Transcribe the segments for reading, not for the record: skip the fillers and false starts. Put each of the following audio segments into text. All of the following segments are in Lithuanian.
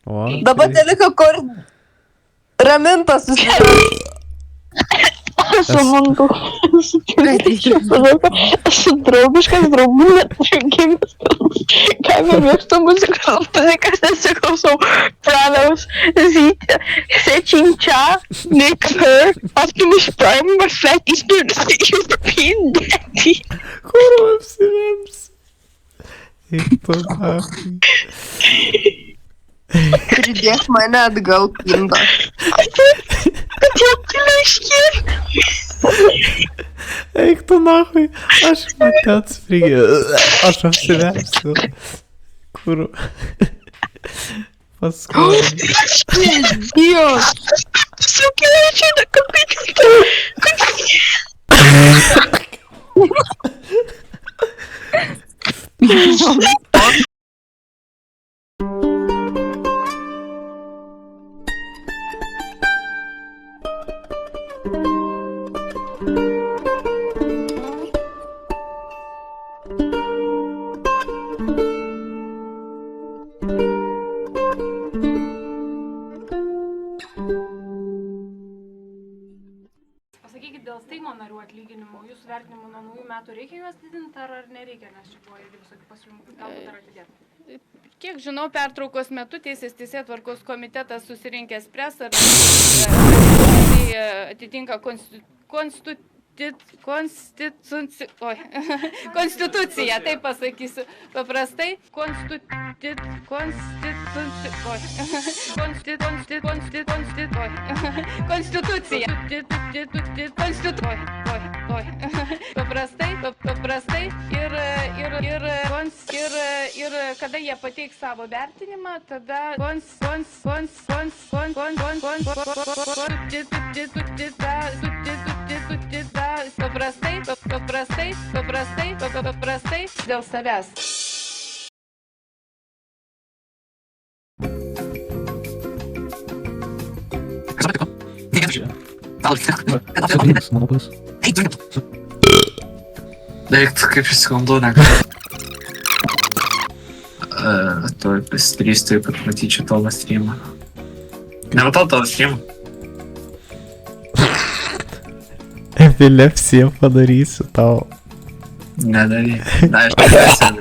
O, Dabar teliko kur ramintas susitikti. Su mantu. Esu draugiškas draugų rinkimas. Kaime mėgstu muzikos, muzikas nesiklausau. Pradaus, Zytė, Sečinčia, Nick Her, Optimus Prime, Fat Eastern European Daddy. kur apsirems? Eik tu nafai. Pridėk mane atgal, Kinda. Kad jau kliškė. Eik tu nafai. Aš mate atsprigė. Aš apsiremsiu. Kur? Paskui. Dios. Sukelčiai, na kaip Pasakykit dėl Seimo narių atlyginimų, jūsų vertinimų nuo naujų metų reikia juos didinti ar nereikia, nes čia buvo irgi visokių pasiūlymų, galbūt dar atidėti. Kiek žinau, pertraukos metu Teisėtvarkos komitetas susirinkęs spręs, ar tai atitinka konstituciją, taip pasakysiu paprastai. Paprastai ir kada jie pateiks savo vertinimą, tada paprastai dėl savęs. Monopolis. Daiktų kaip įsikondu negaliu. Tuoj pasidarysiu, kad matyčiau tavo streamą. Nematau tavo streamą. Epilepsiją padarysiu tau. Nedaryk. Na, aš nebesirg.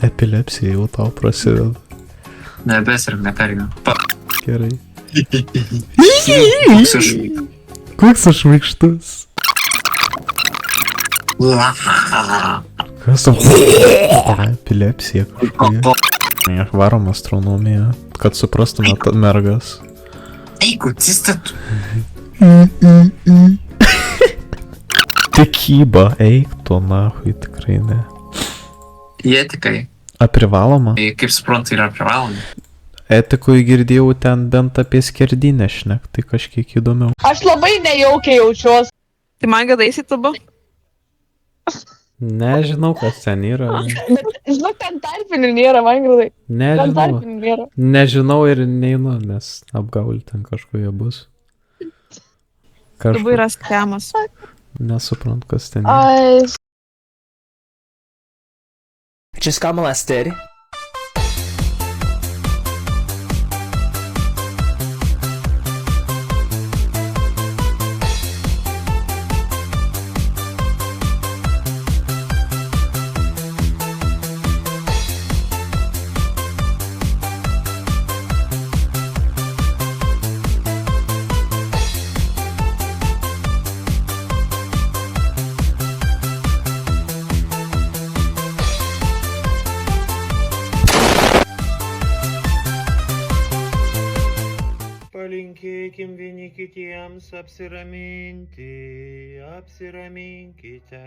Epilepsija jau tau prasideda. Nebesirg, nepergyvenu. Gerai. Koks aš... Koks aš vaikštus? Kas tu? Epilepsija kažkokia. Varom astronomiją, kad suprastumėt mergas. Eik, atsistatų. Tikyba, eik tu nahui, tikrai ne. Etikai. Privaloma? Kaip suprantu, yra privaloma. Etikui girdėjau ten bent apie skerdinę šnek, tai kažkiek įdomiau. Aš labai nejaukiai jaučiuos. Tai man gadaisi tubu? Nežinau, kas ten yra. Žinok, ten tarpinių nėra, man grūdai. Ten Nežinau. tarpinių nėra. Nežinau ir neinu, nes apgaulį ten kažkoje bus. Tubu yra schemas. Nesuprantu, kas ten yra. Ai, Just got molested. Palinkėkim vieni kitiems apsiraminkite.